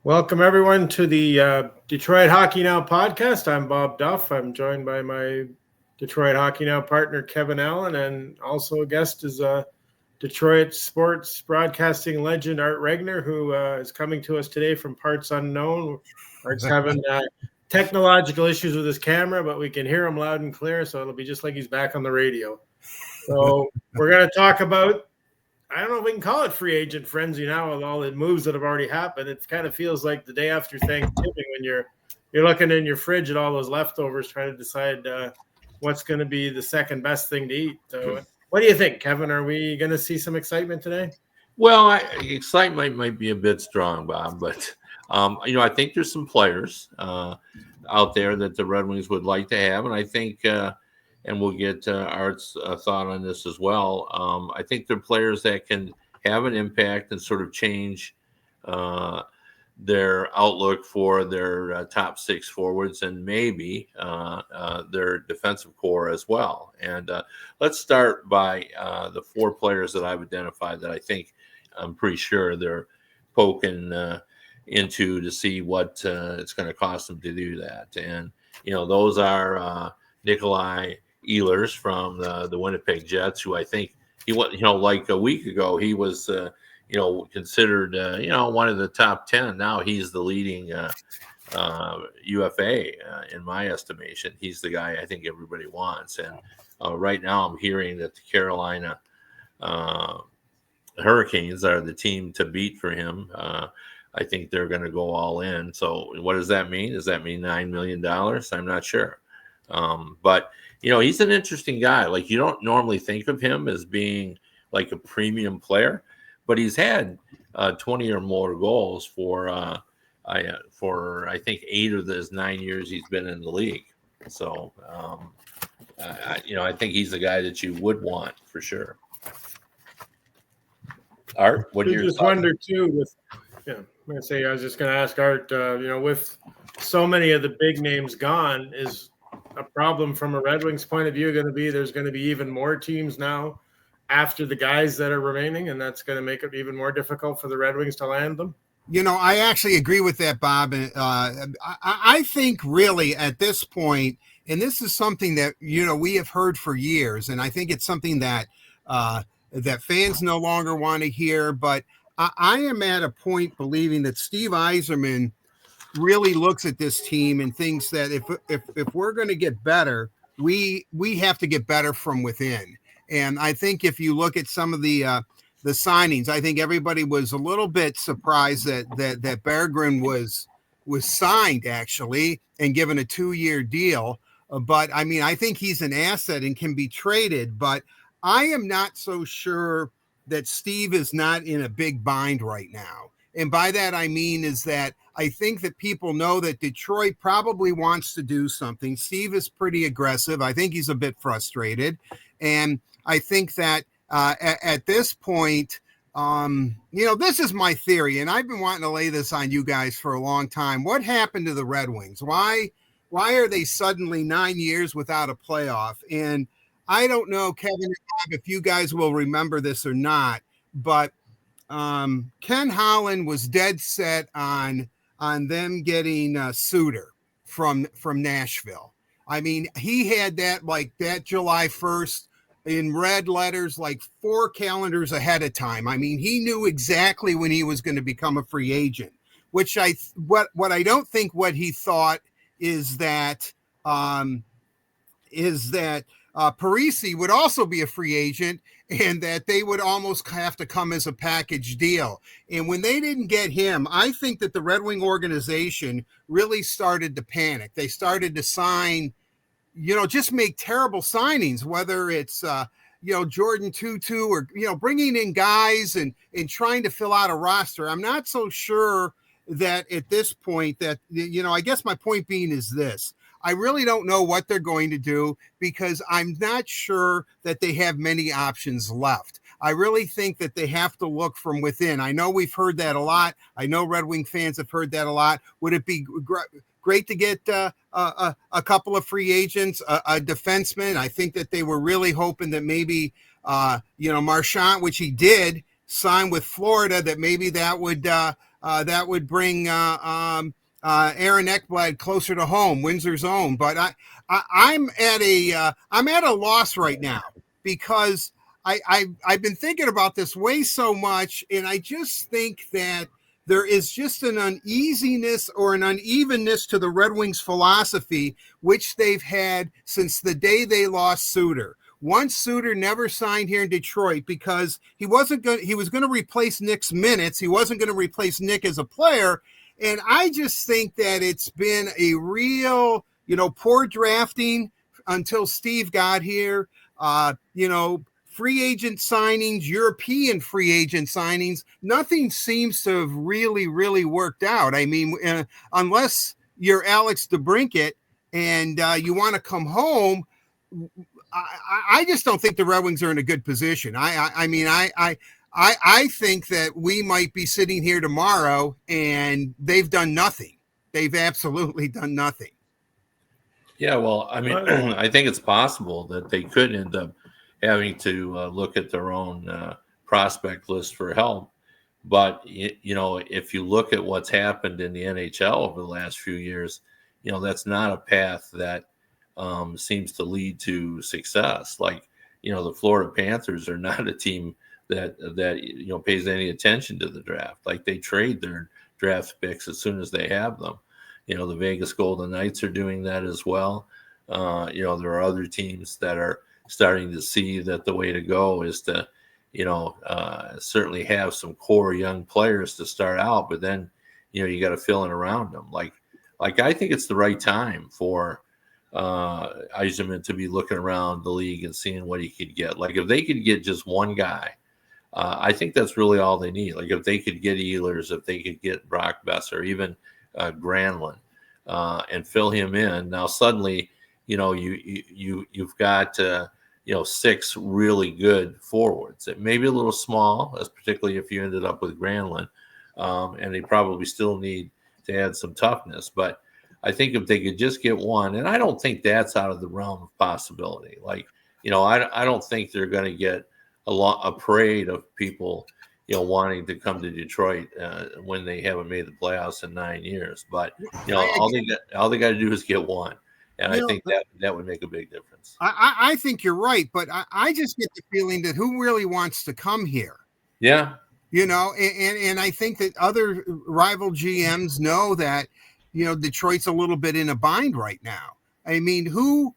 Welcome, everyone, to the Detroit Hockey Now podcast. I'm Bob Duff. I'm joined by my Detroit Hockey Now partner, Kevin Allen, and also a guest is Detroit sports broadcasting legend, Art Regner, who is coming to us today from parts unknown. Art's having technological issues with his camera, but we can hear him loud and clear, so it'll be just like he's back on the radio. So we're going to talk about, I don't know if we can call it free agent frenzy now with all the moves that have already happened. It kind of feels like the day after Thanksgiving when you're looking in your fridge at all those leftovers trying to decide what's going to be the second best thing to eat. So what do you think, Kevin? Are we going to see some excitement today? Well, excitement might be a bit strong, Bob, but I think there's some players out there that the Red Wings would like to have, and I think and we'll get Art's thought on this as well. I think they're players that can have an impact and sort of change their outlook for their top six forwards and maybe their defensive core as well. And let's start by the four players that I've identified that I think I'm pretty sure they're poking into to see what it's going to cost them to do that. And, those are Nikolai Ehlers from the Winnipeg Jets, who I think he was, like a week ago, he was, considered, one of the top 10. Now he's the leading UFA in my estimation. He's the guy I think everybody wants. And right now I'm hearing that the Carolina Hurricanes are the team to beat for him. I think they're going to go all in. So what does that mean? Does that mean $9 million? I'm not sure. But he's an interesting guy. Like, you don't normally think of him as being like a premium player, but he's had 20 or more goals for I think 8 of his 9 years he's been in the league. So, I think he's the guy that you would want for sure. Art, what do you just wonder too? I was just going to ask Art. With so many of the big names gone, is a problem from a Red Wings point of view going to be there's going to be even more teams now after the guys that are remaining, and that's going to make it even more difficult for the Red Wings to land them? I actually agree with that, Bob. I think really at this point, and this is something that, we have heard for years, and I think it's something that that fans no longer want to hear, but I am at a point believing that Steve Yzerman really looks at this team and thinks that if we're going to get better, we have to get better from within. And I think if you look at some of the signings, I think everybody was a little bit surprised that Berggren was signed actually and given a 2-year deal. But I mean, I think he's an asset and can be traded, but I am not so sure that Steve is not in a big bind right now. And by that, I mean is that I think that people know that Detroit probably wants to do something. Steve is pretty aggressive. I think he's a bit frustrated. And I think that at this point, this is my theory, and I've been wanting to lay this on you guys for a long time. What happened to the Red Wings? Why are they suddenly 9 years without a playoff? And I don't know, Kevin and Bob, if you guys will remember this or not, but Ken Holland was dead set on them getting Suter from Nashville. I mean, he had that July 1st in red letters, like 4 calendars ahead of time. I mean, he knew exactly when he was going to become a free agent, which what I don't think what he thought is that Parisi would also be a free agent and that they would almost have to come as a package deal. And when they didn't get him, I think that the Red Wing organization really started to panic. They started to sign, just make terrible signings, whether it's, Jordan Tutu or, bringing in guys and trying to fill out a roster. I'm not so sure that at this point that, I guess my point being is this. I really don't know what they're going to do because I'm not sure that they have many options left. I really think that they have to look from within. I know we've heard that a lot. I know Red Wing fans have heard that a lot. Would it be great to get a couple of free agents, a defenseman? I think that they were really hoping that maybe, Marchand, which he did, sign with Florida, that maybe that would that would bring Aaron Ekblad closer to home, Windsor's own. But I'm at a loss right now because I've been thinking about this way so much, and I just think that there is just an uneasiness or an unevenness to the Red Wings philosophy, which they've had since the day they lost Suter. Once Suter never signed here in Detroit because he was going to replace Nick's minutes. He wasn't going to replace Nick as a player. And I just think that it's been a real, poor drafting until Steve got here. Free agent signings, European free agent signings, nothing seems to have really, really worked out. I mean, unless you're Alex DeBrincat and you want to come home, I just don't think the Red Wings are in a good position. I think that we might be sitting here tomorrow and they've done nothing. They've absolutely done nothing. Yeah, well, I mean, I think it's possible that they could end up having to look at their own prospect list for help. But, if you look at what's happened in the NHL over the last few years, that's not a path that seems to lead to success. Like, the Florida Panthers are not a team that pays any attention to the draft. Like, they trade their draft picks as soon as they have them. The Vegas Golden Knights are doing that as well. There are other teams that are starting to see that the way to go is to, certainly have some core young players to start out, but then, you got to fill in around them. Like I think it's the right time for Yzerman to be looking around the league and seeing what he could get. Like, if they could get just one guy, I think that's really all they need. Like, if they could get Ehlers, if they could get Brock Besser, even Granlund, and fill him in. Now suddenly, you've got 6 really good forwards. It may be a little small, as particularly if you ended up with Granlund, and they probably still need to add some toughness. But I think if they could just get one, and I don't think that's out of the realm of possibility. Like, I don't think they're going to get a parade of people, wanting to come to Detroit when they haven't made the playoffs in 9 years. But all they got to do is get one. And I think that would make a big difference. I think you're right, but I just get the feeling that who really wants to come here? Yeah. And I think that other rival GMs know that, Detroit's a little bit in a bind right now. I mean, who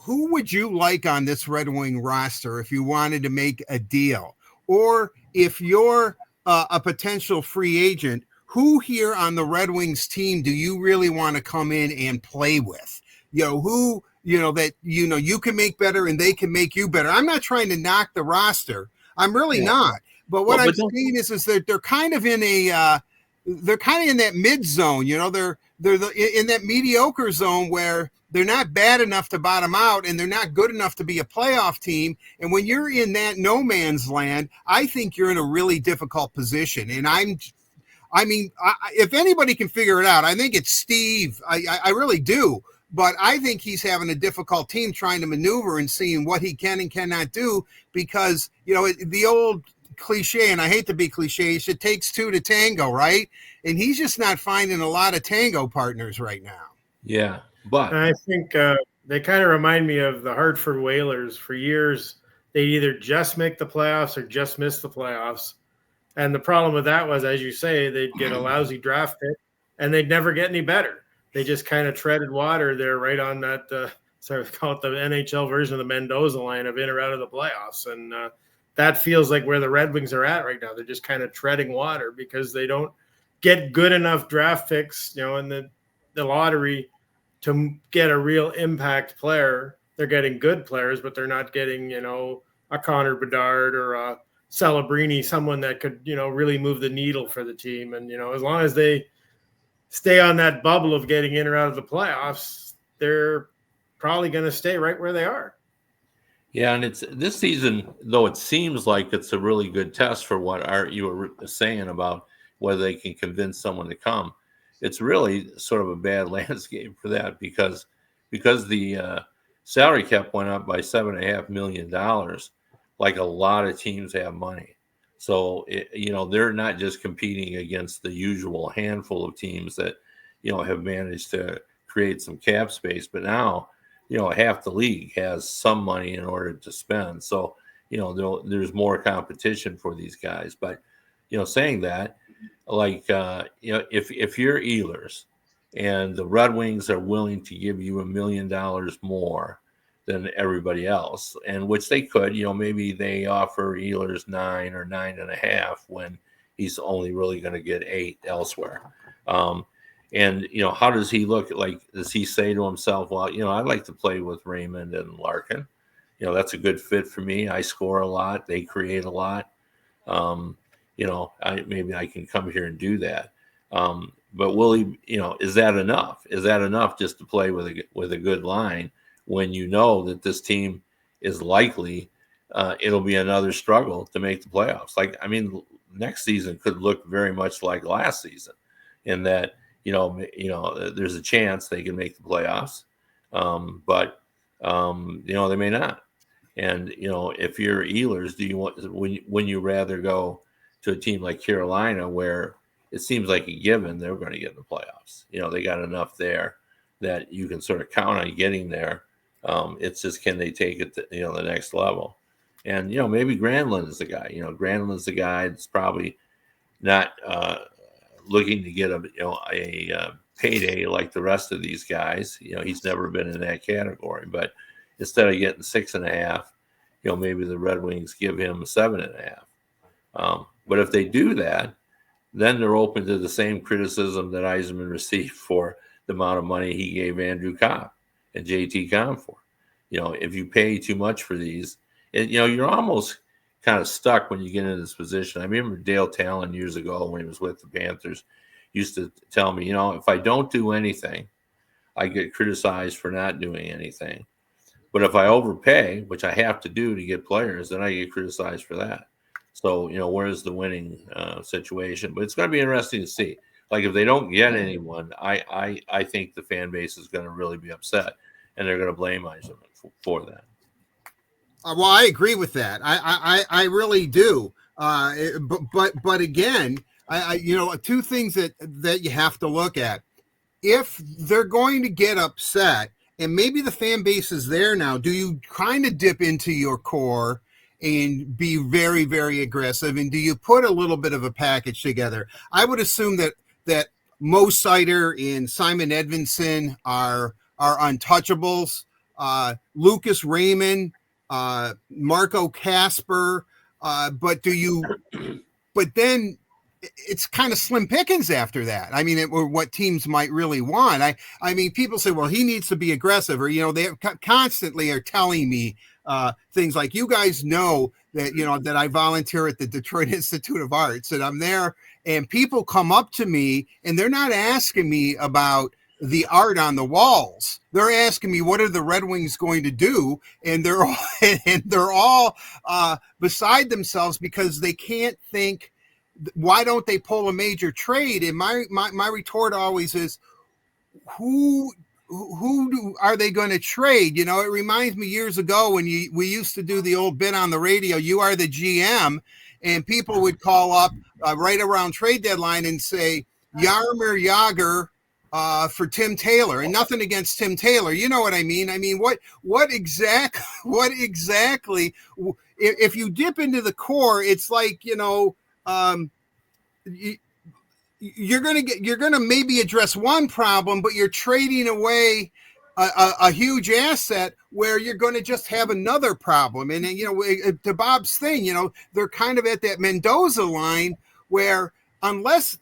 would you like on this Red Wing roster if you wanted to make a deal? Or if you're a potential free agent, who here on the Red Wings team do you really want to come in and play with? Who, that, you can make better and they can make you better. I'm not trying to knock the roster. I'm really not. But what I'm saying is that they're kind of in that mid zone. They're in that mediocre zone where they're not bad enough to bottom out and they're not good enough to be a playoff team. And when you're in that no man's land, I think you're in a really difficult position. And if anybody can figure it out, I think it's Steve. I really do. But I think he's having a difficult team trying to maneuver and seeing what he can and cannot do because, the old cliche, and I hate to be cliche, it takes 2 to tango, right? And he's just not finding a lot of tango partners right now. Yeah, but I think they kind of remind me of the Hartford Whalers. For years, they either just make the playoffs or just miss the playoffs. And the problem with that was, as you say, they'd get a lousy draft pick and they'd never get any better. They just kind of treaded water there right on that, call it the NHL version of the Mendoza line of in or out of the playoffs. And that feels like where the Red Wings are at right now. They're just kind of treading water because they don't get good enough draft picks, in the lottery to get a real impact player. They're getting good players, but they're not getting, a Connor Bedard or a Celebrini, someone that could, really move the needle for the team. And, as long as they stay on that bubble of getting in or out of the playoffs, they're probably going to stay right where they are. Yeah, and it's this season, though it seems like it's a really good test for what Art you were saying about whether they can convince someone to come. It's really sort of a bad landscape for that because the salary cap went up by $7.5 million. Like a lot of teams have money, So, they're not just competing against the usual handful of teams that, have managed to create some cap space, but now, half the league has some money in order to spend. So, there's more competition for these guys. But, saying that, like, if you're Ehlers and the Red Wings are willing to give you $1 million more than everybody else, and which they could, maybe they offer Ehlers 9 or 9.5 when he's only really going to get 8 elsewhere. And how does he look? Like, does he say to himself, well, I'd like to play with Raymond and Larkin. That's a good fit for me. I score a lot. They create a lot. Maybe I can come here and do that. But will he, is that enough? Is that enough just to play with a good line when you know that this team is likely it'll be another struggle to make the playoffs? Next season could look very much like last season in that, there's a chance they can make the playoffs, but they may not. And if you're Ehlers, do you want when you rather go to a team like Carolina where it seems like a given they're going to get in the playoffs? They got enough there that you can sort of count on getting there. It's just, can they take it to the next level? And maybe Granlund is the guy. Granlund's the guy that's probably not looking to get a payday like the rest of these guys. He's never been in that category. But instead of getting 6.5, maybe the Red Wings give him 7.5. But if they do that, then they're open to the same criticism that Yzerman received for the amount of money he gave Andrew Copp and JT Comfort. If you pay too much for these, you're almost kind of stuck when you get in this position. I remember Dale Talon years ago when he was with the Panthers used to tell me, if I don't do anything, I get criticized for not doing anything. But if I overpay, which I have to do to get players, then I get criticized for that. So, where's the winning situation? But it's going to be interesting to see. Like, if they don't get anyone, I think the fan base is going to really be upset, and they're going to blame Yzerman for that. Well, I agree with that. I really do. But again, two things that you have to look at. If they're going to get upset, and maybe the fan base is there now, do you kind of dip into your core and be very, very aggressive? And do you put a little bit of a package together? I would assume that Mo Seider and Simon Edvinsson are untouchables. Lucas Raymond, Marco Kasper, but then it's kind of slim pickings after that. What teams might really want. I mean, people say, well, he needs to be aggressive, or, they constantly are telling me things like, you guys know that, that I volunteer at the Detroit Institute of Arts, and I'm there, and people come up to me and they're not asking me about the art on the walls. They're asking me, what are the Red Wings going to do? And they're all beside themselves because they can't think, why don't they pull a major trade? And my retort always is, who are they going to trade? It reminds me years ago when we used to do the old bit on the radio, you are the GM, and people would call up right around trade deadline and say, Jaromir Jagr for Tim Taylor, and nothing against Tim Taylor. You know what I mean? What exactly, if you dip into the core, it's like, you're going to maybe address one problem, but you're trading away a huge asset where you're going to just have another problem. And then, to Bob's thing, they're kind of at that Mendoza line where unless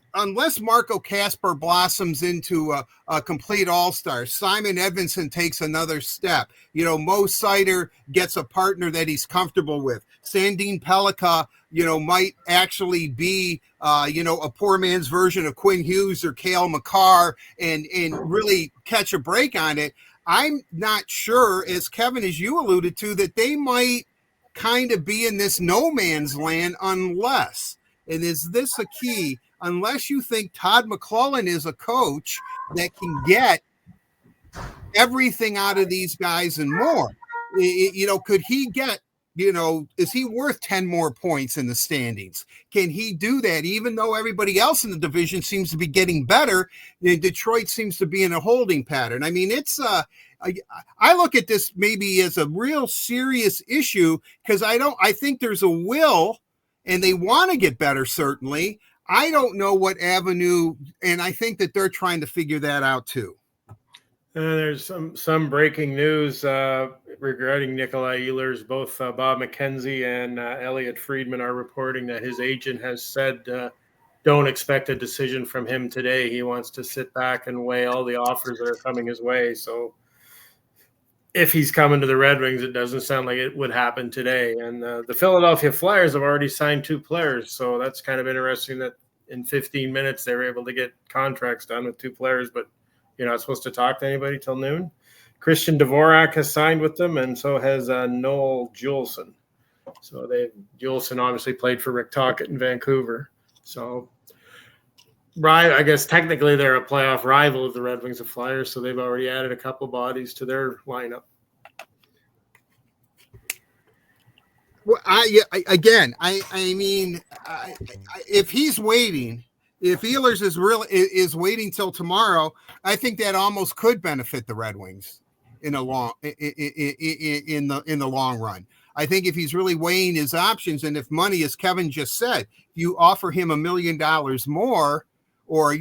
Marco Kasper blossoms into a complete all-star, Simon Edvinsson takes another step, Mo Seider gets a partner that he's comfortable with, Sandin Pellikka, might actually be, a poor man's version of Quinn Hughes or Cale Makar and really catch a break on it. I'm not sure, as Kevin, as you alluded to, that they might kind of be in this no man's land unless, and is this a key, unless you think Todd McClellan is a coach that can get everything out of these guys and more. Could he get is he worth 10 more points in the standings? Can he do that? Even though everybody else in the division seems to be getting better, Detroit seems to be in a holding pattern. I mean, I look at this maybe as a real serious issue because I think there's a will and they want to get better, certainly. I don't know what avenue, and I think that they're trying to figure that out too. There's some breaking news regarding Nikolai Ehlers. Both Bob McKenzie and Elliot Friedman are reporting that his agent has said don't expect a decision from him today. He wants to sit back and weigh all the offers that are coming his way. So if he's coming to the Red Wings, it doesn't sound like it would happen today. And the Philadelphia Flyers have already signed 2 players. So that's kind of interesting that in 15 minutes they were able to get contracts done with 2 players, but you're not supposed to talk to anybody till noon. Christian Dvorak has signed with them, and so has Noel Juleson. So Juleson obviously played for Rick Tocchet in Vancouver. So I guess technically they're a playoff rival of the Red Wings and Flyers, so they've already added a couple bodies to their lineup. Well, if he's waiting, if Ehlers is waiting till tomorrow, I think that almost could benefit the Red Wings in the long run. I think if he's really weighing his options, and if money, as Kevin just said, you offer him $1 million more, or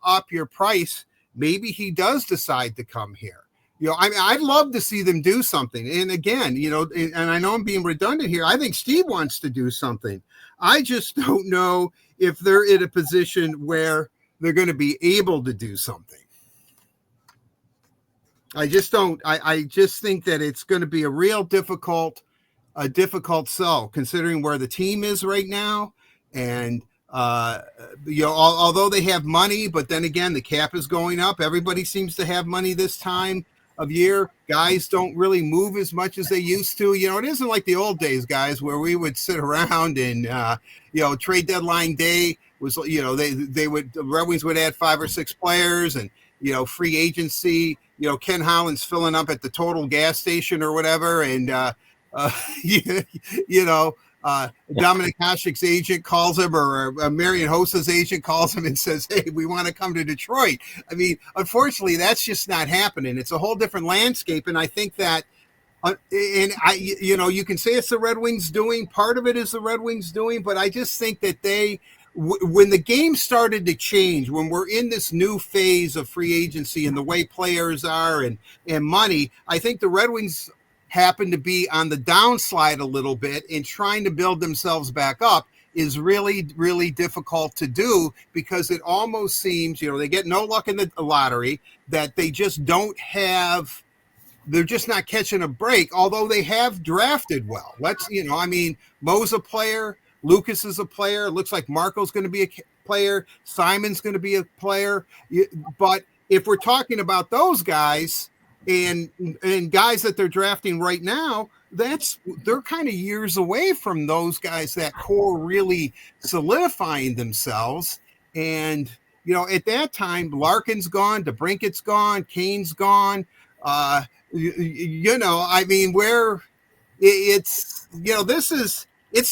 up your price, maybe he does decide to come here. I mean, I'd love to see them do something. And again, and I know I'm being redundant here. I think Steve wants to do something. I just don't know if they're in a position where they're going to be able to do something. I just don't. I just think that it's going to be a real difficult sell, considering where the team is right now. And, although they have money, but then again, the cap is going up. Everybody seems to have money this time of year. Guys don't really move as much as they used to. It isn't like the old days, guys, where we would sit around and, trade deadline day was, the Red Wings would add 5 or 6 players, and, free agency, Ken Holland's filling up at the Total gas station or whatever. And, Dominic Hasek's agent calls him, or Marian Hossa's agent calls him and says, "Hey, we want to come to Detroit." I mean, unfortunately, that's just not happening. It's a whole different landscape, and I think that, you can say it's the Red Wings doing. Part of it is the Red Wings doing, but I just think that when the game started to change, when we're in this new phase of free agency and the way players are and money, I think the Red Wings happen to be on the downslide a little bit, and trying to build themselves back up is really, really difficult to do, because it almost seems, they get no luck in the lottery, that they just they're just not catching a break, although they have drafted well. Mo's a player, Lucas is a player, it looks like Marco's going to be a player, Simon's going to be a player, but if we're talking about those guys, and guys that they're drafting right now, they're kind of years away from those guys, that core really solidifying themselves. And, at that time, Larkin's gone, DeBrincat's gone, Kane's gone. It's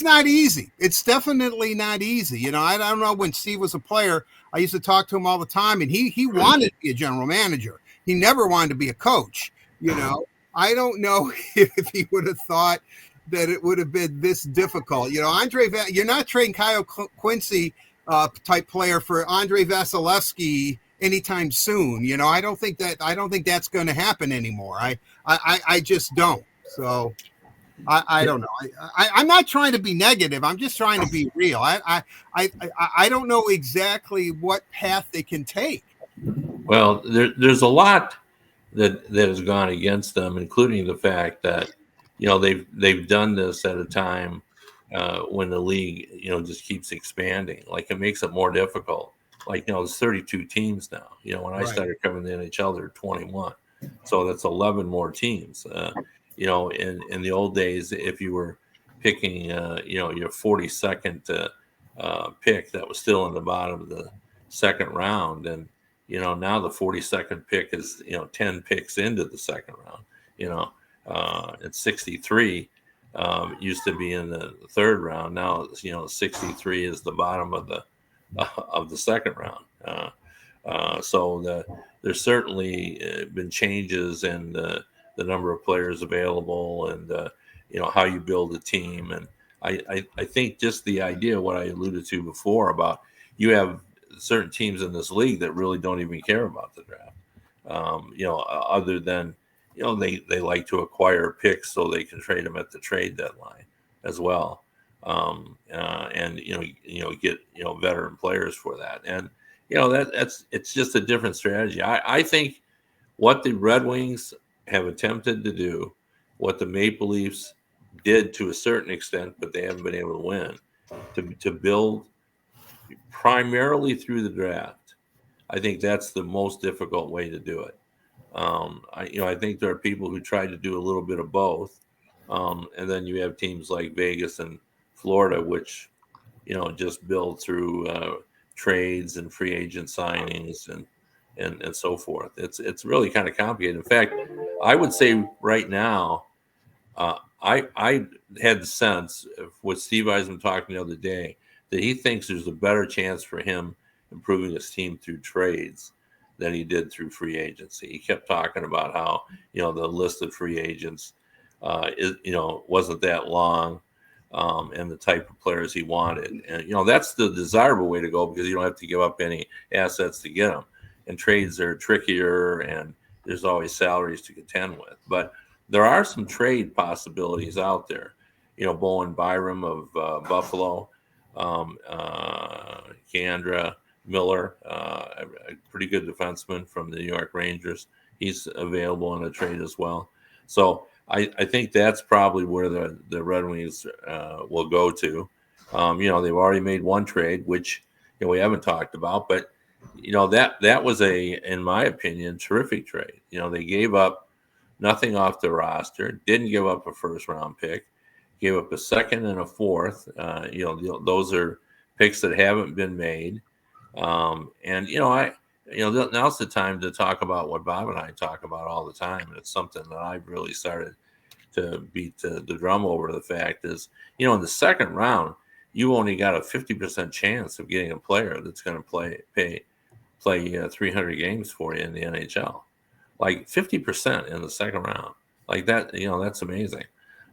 not easy. It's definitely not easy. I don't know, when Steve was a player, I used to talk to him all the time, and he wanted to be a general manager. He never wanted to be a coach. I don't know if he would have thought that it would have been this difficult. You're not trading Kyle Quincy type player for Andre Vasilevsky anytime soon. I don't think that's going to happen anymore. I just don't. So I don't know. I'm not trying to be negative. I'm just trying to be real. I don't know exactly what path they can take. Well, there's a lot that has gone against them, including the fact that they've done this at a time when the league just keeps expanding. Like, it makes it more difficult. Like, there's 32 teams now. When I started covering the NHL, there were 21, so that's 11 more teams. In the old days, if you were picking your 42nd pick, that was still in the bottom of the second round, and now the 42nd pick is, 10 picks into the second round, it's 63. Used to be in the third round. Now, 63 is the bottom of the second round. So there's certainly been changes in the number of players available, and how you build a team. And I think just the idea, what I alluded to before, about you have certain teams in this league that really don't even care about the draft. Other than they like to acquire picks so they can trade them at the trade deadline as well, and get veteran players for that. And it's just a different strategy. I think what the Red Wings have attempted to do, what the Maple Leafs did to a certain extent, but they haven't been able to win, to build primarily through the draft. I think that's the most difficult way to do it. I think there are people who try to do a little bit of both, and then you have teams like Vegas and Florida, which just build through trades and free agent signings and so forth. It's really kind of complicated. In fact, I would say right now, I had the sense with Steve Eisman talking the other day that he thinks there's a better chance for him improving his team through trades than he did through free agency. He kept talking about how the list of free agents wasn't that long, and the type of players he wanted, and that's the desirable way to go, because you don't have to give up any assets to get them. And trades are trickier, and there's always salaries to contend with. But there are some trade possibilities out there. Bowen Byram of Buffalo, Keandra Miller, a pretty good defenseman from the New York Rangers. He's available in a trade as well. So I think that's probably where the Red Wings will go to. They've already made one trade, which we haven't talked about, but that was in my opinion, terrific trade. They gave up nothing off the roster, didn't give up a first round pick, gave up a second and a fourth. Those are picks that haven't been made. And now's the time to talk about what Bob and I talk about all the time. And it's something that I've really started to beat the drum over. The fact is, in the second round, you only got a 50% chance of getting a player that's going to play 300 games for you in the NHL. Like 50% in the second round. Like that, that's amazing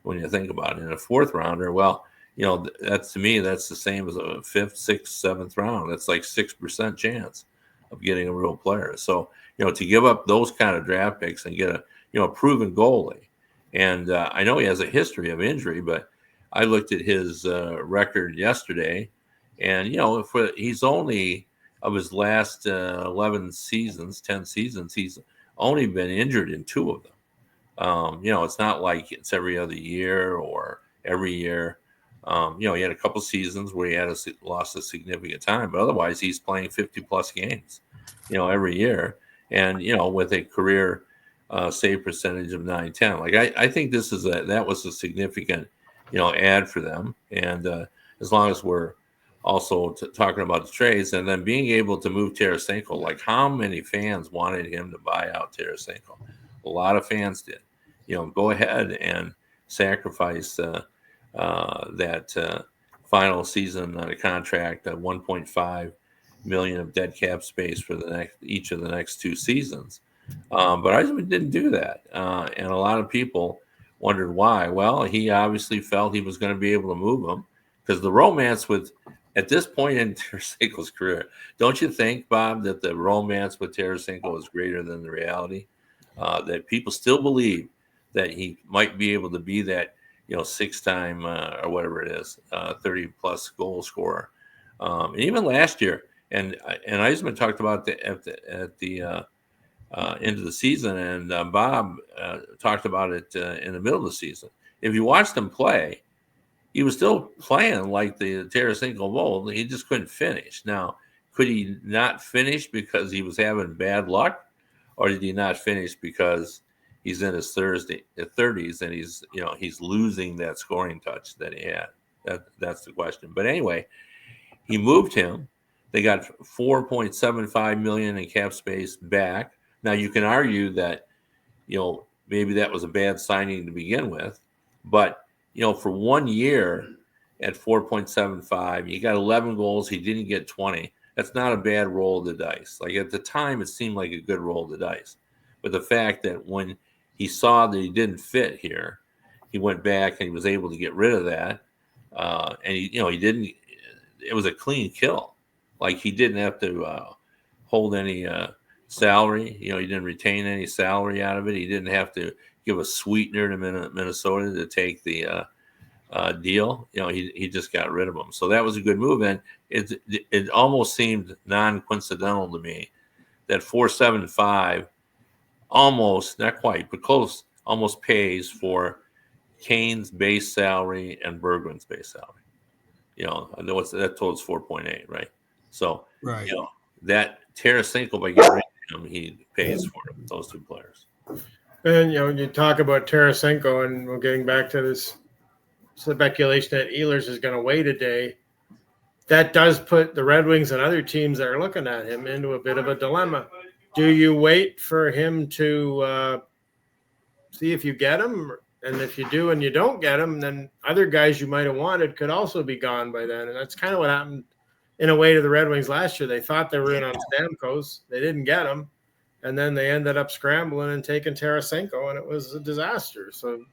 when you think about it. In a fourth rounder, well, that's, to me, that's the same as a fifth, sixth, seventh round. That's like 6% chance of getting a real player. So, to give up those kind of draft picks and get a proven goalie. And I know he has a history of injury, but I looked at his record yesterday, and, he's only, of his last 10 seasons, he's only been injured in 2 of them. It's not like it's every other year or every year. He had a couple seasons where he had lost a significant time, but otherwise he's playing 50 plus games, every year. And, with a career save percentage of 910. Like, I think that was a significant, ad for them. And as long as we're also talking about the trades, and then being able to move Tarasenko, like how many fans wanted him to buy out Tarasenko? A lot of fans did. Go ahead and sacrifice that final season on a contract at $1.5 million of dead cap space for each of the next 2 seasons. But Eisman didn't do that, and a lot of people wondered why. Well, he obviously felt he was going to be able to move him, because the romance at this point in Tarasenko's career, don't you think, Bob, that the romance with Tarasenko is greater than the reality? That people still believe that he might be able to be that 6-time or whatever it is, 30-plus goal scorer. And even last year, and Eisman talked about at the end of the season, and Bob talked about it in the middle of the season. If you watched him play, he was still playing like the Tarasenko mold. He just couldn't finish. Now, could he not finish because he was having bad luck, or did he not finish because he's in his 30s and he's losing that scoring touch that he had? That's the question. But anyway, he moved him. They got $4.75 million in cap space back. Now, you can argue that maybe that was a bad signing to begin with, but for 1 year at 4.75, you got 11 goals. He didn't get 20. That's not a bad roll of the dice. Like at the time, it seemed like a good roll of the dice. But the fact that when he saw that he didn't fit here, he went back and he was able to get rid of that. And he didn't. It was a clean kill. Like he didn't have to hold any salary. He didn't retain any salary out of it. He didn't have to give a sweetener to Minnesota to take the deal. He just got rid of them. So that was a good move. And it almost seemed non-coincidental to me that 4.75 almost, not quite, but close, almost pays for Kane's base salary and Bergman's base salary. I know that totals 4.8, right? So, right. That Tarasenko, by getting rid of him, he pays for it, those two players. And you talk about Tarasenko, and we're getting back to this speculation that Ehlers is going to wait a day. That does put the Red Wings and other teams that are looking at him into a bit of a dilemma. Do you wait for him to see if you get him? And if you do and you don't get him, then other guys you might have wanted could also be gone by then. And that's kind of what happened in a way to the Red Wings last year. They thought they were in on Stamkos. They didn't get him. And then they ended up scrambling and taking Tarasenko, and it was a disaster. So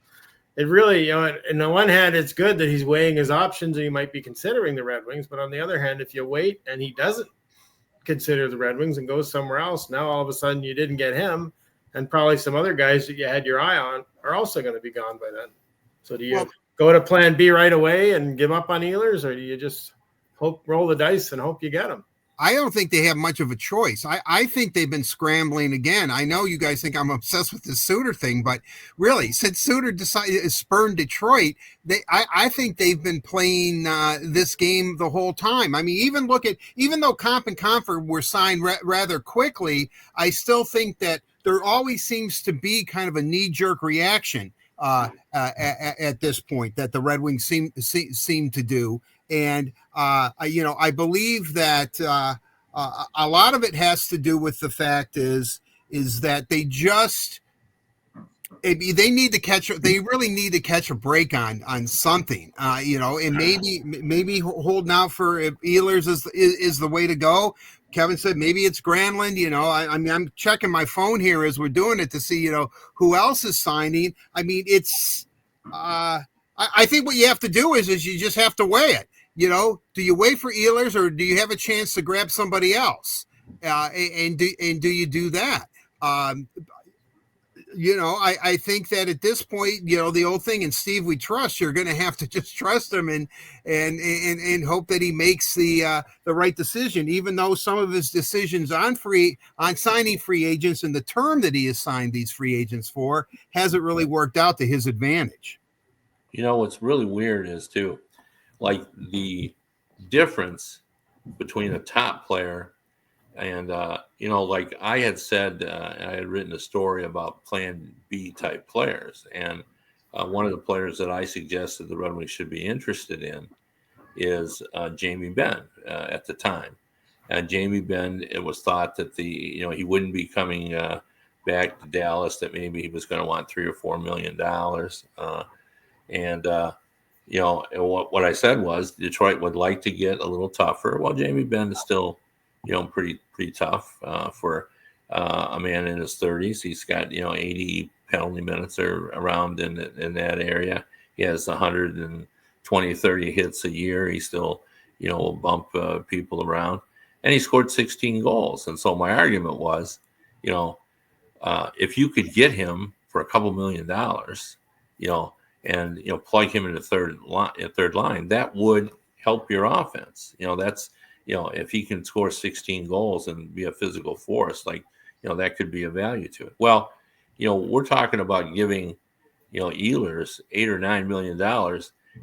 it really, on the one hand, it's good that he's weighing his options and he might be considering the Red Wings. But on the other hand, if you wait and he doesn't consider the Red Wings and goes somewhere else, now all of a sudden you didn't get him, and probably some other guys that you had your eye on are also going to be gone by then. So do you go to plan B right away and give up on Ehlers, or do you just roll the dice and hope you get him? I don't think they have much of a choice. I think they've been scrambling again. I know you guys think I'm obsessed with this Suter thing, but really, since Suter spurned Detroit, I think they've been playing this game the whole time. I mean, even though Comp and Comfort were signed rather quickly, I still think that there always seems to be kind of a knee-jerk reaction at this point that the Red Wings seem to do. And, I believe that a lot of it has to do with the fact is that they really need to catch a break on something, and maybe holding out for Ehlers is the way to go. Kevin said maybe it's Granlund. I mean, I'm checking my phone here as we're doing it to see, who else is signing. I mean, it's I think what you have to do is you just have to weigh it. Do you wait for Ehlers, or do you have a chance to grab somebody else? And do you do that? I think that at this point, the old thing, and Steve, we trust, you're going to have to just trust him and hope that he makes the right decision, even though some of his decisions on signing free agents and the term that he has signed these free agents for hasn't really worked out to his advantage. What's really weird is too, like the difference between a top player and, like I had said, I had written a story about plan B type players. And one of the players that I suggested the Red Wings should be interested in is Jamie Benn at the time. And Jamie Benn, it was thought that he wouldn't be coming back to Dallas, that maybe he was going to want $3 or $4 million. What I said was Detroit would like to get a little tougher. Well, Jamie Benn is still, pretty tough for a man in his 30s. He's got 80 penalty minutes or around in that area. He has 120, 30 hits a year. He still, will bump people around, and he scored 16 goals. And so my argument was, if you could get him for a couple $1 million, and plug him in the third line, that would help your offense. That's if he can score 16 goals and be a physical force, that could be a value to it. Well, we're talking about giving Ehlers $8 or $9 million,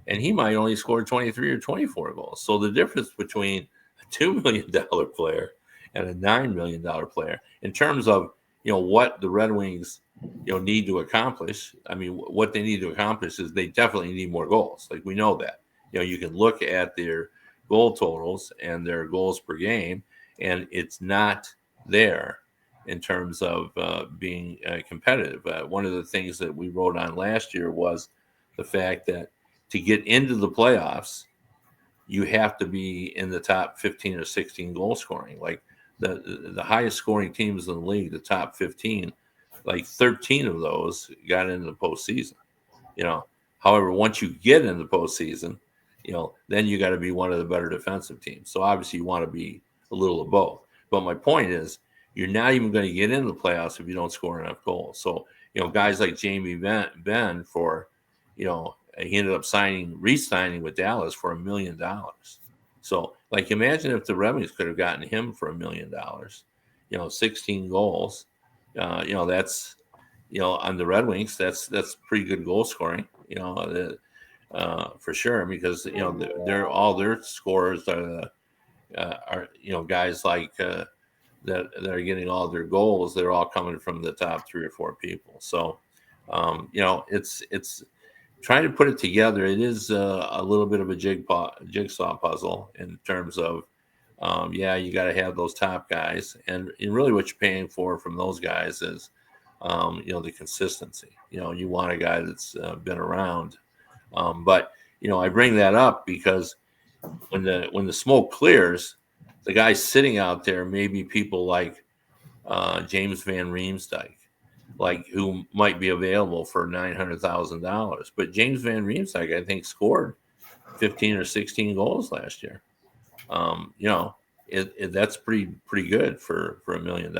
and he might only score 23 or 24 goals. So the difference between a $2 million player and a $9 million player in terms of what the Red Wings need to accomplish. I mean, what they need to accomplish is they definitely need more goals. Like, we know that. You can look at their goal totals and their goals per game, and it's not there in terms of being competitive. One of the things that we wrote on last year was the fact that to get into the playoffs, you have to be in the top 15 or 16 goal scoring. Like the highest scoring teams in the league, the top 15, like 13 of those got into the postseason. However, once you get in the postseason, then you got to be one of the better defensive teams. So obviously you want to be a little of both. But my point is, you're not even going to get into the playoffs if you don't score enough goals. So, guys like Jamie Benn he ended up re-signing with Dallas for $1 million. So, like, imagine if the Red could have gotten him for $1 million. 16 goals. That's on the Red Wings, that's pretty good goal scoring. For sure, because they're all their scorers are guys like that are getting all their goals. They're all coming from the top 3 or 4 people. So, it's trying to put it together. It is a little bit of a jigsaw puzzle in terms of, you got to have those top guys, and really what you're paying for from those guys is, the consistency. You want a guy that's been around. But I bring that up because when the smoke clears, the guys sitting out there may be people like James Van Riemsdyk, who might be available for $900,000. But James Van Riemsdyk, I think, scored 15 or 16 goals last year. That's pretty good for $1 million.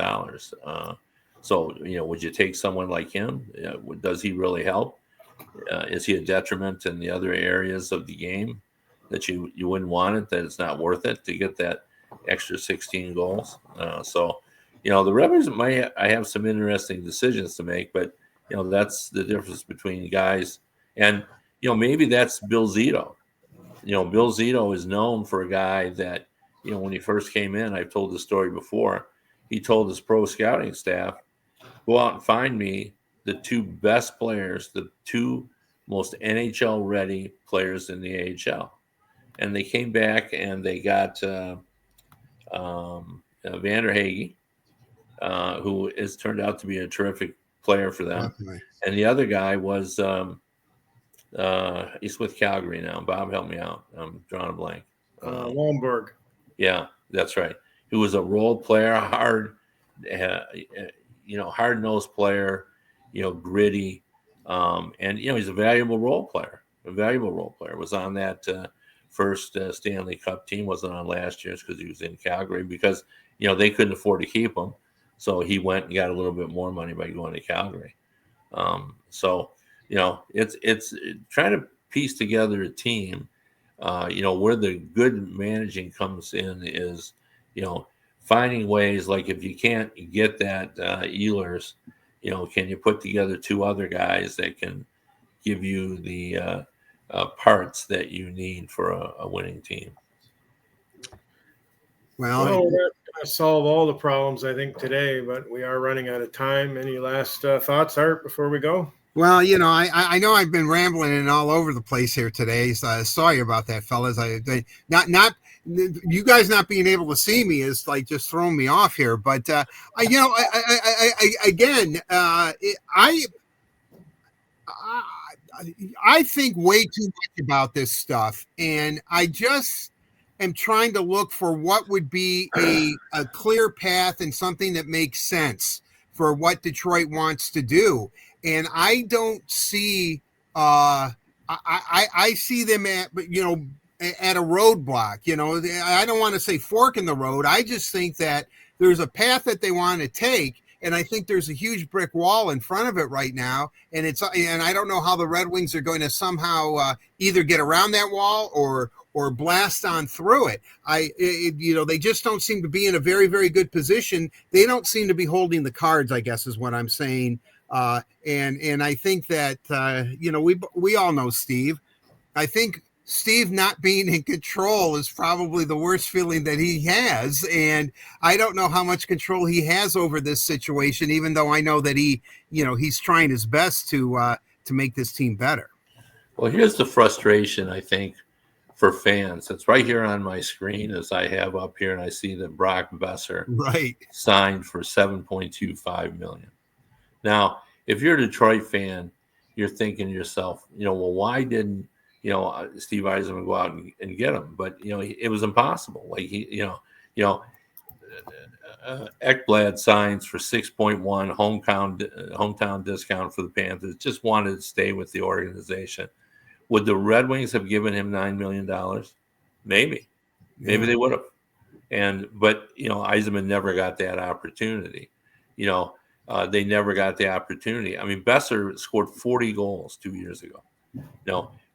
So, would you take someone like him? Does he really help? Is he a detriment in the other areas of the game that you wouldn't want it, that it's not worth it to get that extra 16 goals? The Rebels I have some interesting decisions to make, but, that's the difference between guys. And, maybe that's Bill Zito. Bill Zito is known for a guy that, when he first came in, I've told the story before, he told his pro scouting staff, go out and find me the 2 best players, the 2 most NHL ready players in the AHL. And they came back and they got Vander Hage, who has turned out to be a terrific player for them. Definitely. And the other guy was he's with Calgary now. Bob, help me out. I'm drawing a blank. Wallenberg. Yeah, that's right. He was a role player, hard-nosed player, gritty, and he's a valuable role player. Was on that first Stanley Cup team. Wasn't on last year's because he was in Calgary because they couldn't afford to keep him, so he went and got a little bit more money by going to Calgary. It's trying to piece together a team. Where the good managing comes in is, finding ways, like if you can't get that Ehlers, can you put together 2 other guys that can give you the parts that you need for a winning team? Well, we're not going to solve all the problems, I think, today, but we are running out of time. Any last thoughts, Art, before we go? Well, I know I've been rambling and all over the place here today. So sorry about that, fellas. Not you guys not being able to see me is like just throwing me off here. But I think way too much about this stuff, and I just am trying to look for what would be a clear path and something that makes sense for what Detroit wants to do. And I don't see, I see them at a roadblock. I don't want to say fork in the road. I just think that there's a path that they want to take, and I think there's a huge brick wall in front of it right now. And I don't know how the Red Wings are going to somehow either get around that wall or blast on through it. They just don't seem to be in a very, very good position. They don't seem to be holding the cards, I guess is what I'm saying. And I think that, we all know Steve. I think Steve not being in control is probably the worst feeling that he has. And I don't know how much control he has over this situation, even though I know that he's trying his best to make this team better. Well, here's the frustration, I think, for fans. It's right here on my screen as I have up here, and I see that Brock Besser signed for $7.25 million. Now, if you're a Detroit fan, you're thinking to yourself, well, why didn't Steve Eisenman go out and get him. But it was impossible. Like Ekblad signs for 6.1 hometown discount for the Panthers. Just wanted to stay with the organization. Would the Red Wings have given him $9 million? Maybe they would have. But Eisenman never got that opportunity. They never got the opportunity. I mean, Besser scored 40 goals 2 years ago.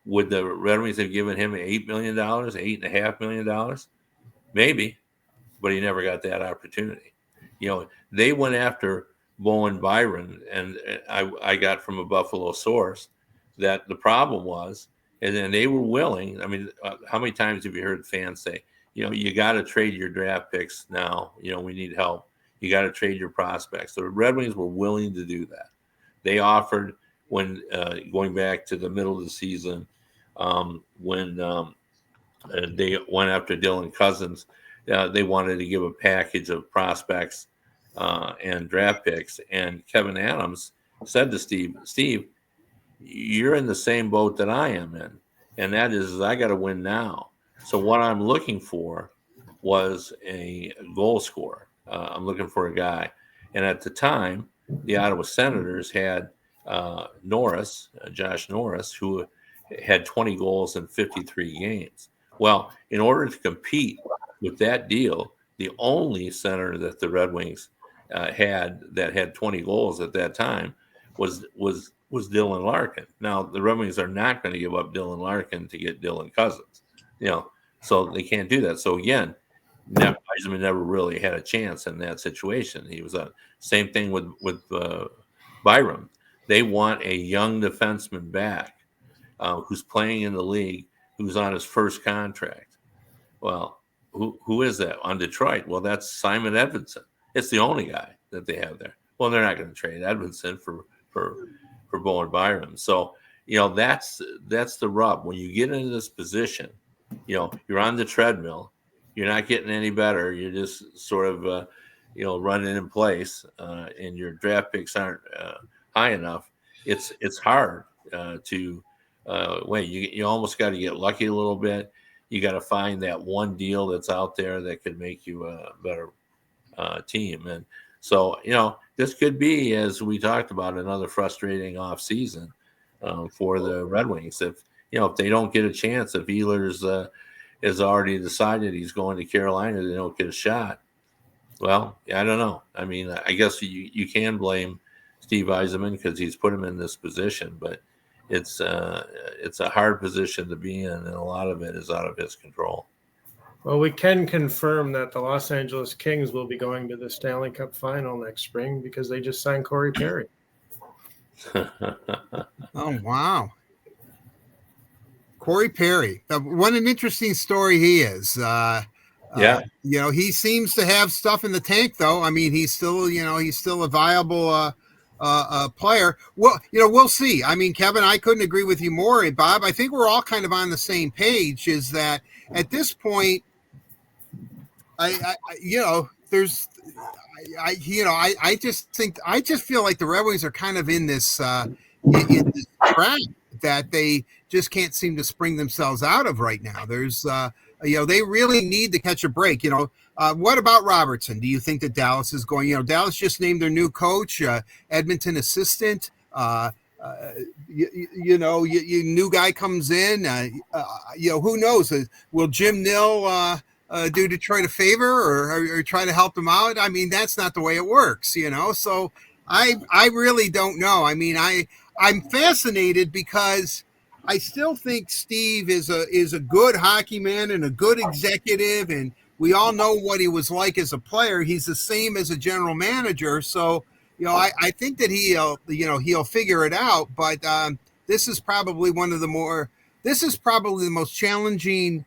Would the Red Wings have given him $8 million, $8.5 million? Maybe, but he never got that opportunity. They went after Bowen Byron, and I got from a Buffalo source that the problem was, and then they were willing. I mean, how many times have you heard fans say, you got to trade your draft picks now. We need help. You got to trade your prospects. The Red Wings were willing to do that. They offered when going back to the middle of the season, when they went after Dylan Cousins, they wanted to give a package of prospects and draft picks. And Kevin Adams said to Steve, you're in the same boat that I am in. And that is I got to win now. So what I'm looking for was a goal scorer. I'm looking for a guy. And at the time, the Ottawa Senators had Josh Norris, who had 20 goals in 53 games. Well, in order to compete with that deal, the only center that the Red Wings had 20 goals at that time was Dylan Larkin. Now, the Red Wings are not going to give up Dylan Larkin to get Dylan Cousins, so they can't do that. So again, Eisenman never really had a chance in that situation. He was same thing with Byram. They want a young defenseman back who's playing in the league, who's on his first contract. Well, who is that on Detroit? Well, that's Simon Edvinsson. It's the only guy that they have there. Well, they're not going to trade Edvinsson for Bowen Byram. So that's the rub. When you get into this position, you're on the treadmill. You're not getting any better. You're just sort of running in place, and your draft picks aren't high enough. It's hard to wait. You almost got to get lucky a little bit. You got to find that one deal that's out there that could make you a better team. And so, this could be, as we talked about, another frustrating off season for the Red Wings. If they don't get a chance, if Ehlers has already decided he's going to Carolina, they don't get a shot. Well, I don't know. I mean, I guess you can blame Steve Eisenman because he's put him in this position, but it's a hard position to be in, and a lot of it is out of his control. Well, we can confirm that the Los Angeles Kings will be going to the Stanley Cup final next spring because they just signed Corey Perry. Oh, wow. Corey Perry. What an interesting story he is. Yeah. He seems to have stuff in the tank, though. I mean, he's still a viable player. Well, we'll see. I mean, Kevin, I couldn't agree with you more. Bob, I think we're all kind of on the same page, is that at this point, I just feel like the Red Wings are kind of in this trap that they just can't seem to spring themselves out of right now. There's they really need to catch a break. What about Robertson? Do you think that Dallas is going? Dallas just named their new coach, Edmonton assistant. New guy comes in. Who knows? Will Jim Nill do Detroit a favor or try to help them out? I mean, that's not the way it works, So I really don't know. I mean, I'm fascinated because I still think Steve is a good hockey man and a good executive, and we all know what he was like as a player. He's the same as a general manager, so I think that he'll figure it out. But this is probably the most challenging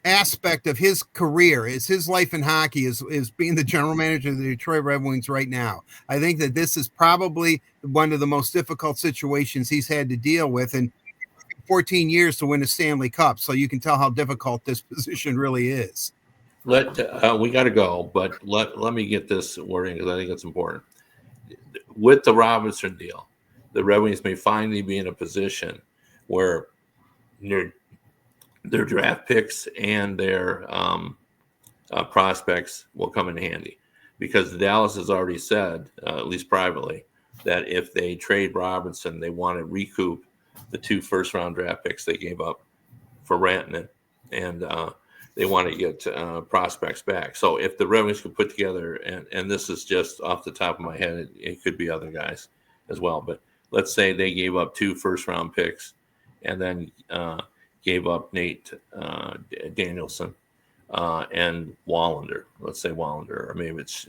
aspect of his career, is his life in hockey is being the general manager of the Detroit Red Wings right now. I think that this is probably one of the most difficult situations he's had to deal with, and 14 years to win a Stanley Cup. So you can tell how difficult this position really is. We got to go, but let me get this wording because I think it's important. With the Robinson deal, the Red Wings may finally be in a position where their draft picks and their prospects will come in handy, because Dallas has already said, at least privately, that if they trade Robinson, they want to recoup the 2 first-round draft picks they gave up for Rantanen, and they want to get prospects back. So if the Red Wings could put together, and this is just off the top of my head, it could be other guys as well, but let's say they gave up 2 first-round picks and then gave up Nate Danielson and Wallander. Let's say Wallander, or maybe it's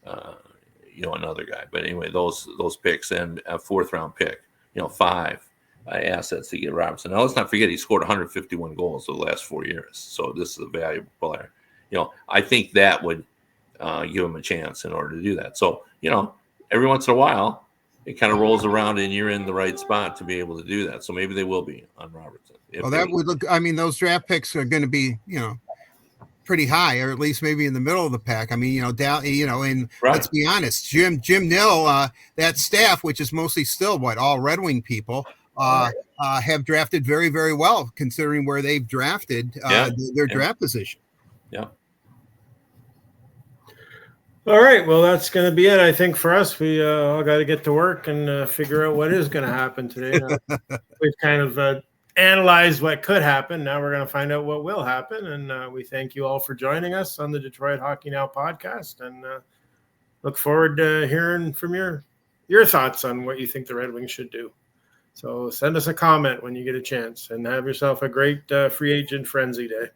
another guy. But anyway, those picks and a 4th-round pick, 5 assets to get Robinson. Now let's not forget he scored 151 goals the last 4 years, so this is a valuable player. I think that would give him a chance in order to do that. So every once in a while it kind of rolls around and you're in the right spot to be able to do that. So maybe they will be on Robertson. Well, that would look. I mean, those draft picks are going to be pretty high, or at least maybe in the middle of the pack. I mean, and right. Let's be honest, Jim Nill, that staff, which is mostly still all Red Wing people, have drafted very, very well considering where they've drafted their draft position. Yeah. All right. Well, that's going to be it, I think, for us. We all got to get to work and figure out what is going to happen today. We've kind of analyzed what could happen. Now we're going to find out what will happen. And we thank you all for joining us on the Detroit Hockey Now podcast, and look forward to hearing from your thoughts on what you think the Red Wings should do. So send us a comment when you get a chance, and have yourself a great free agent frenzy day.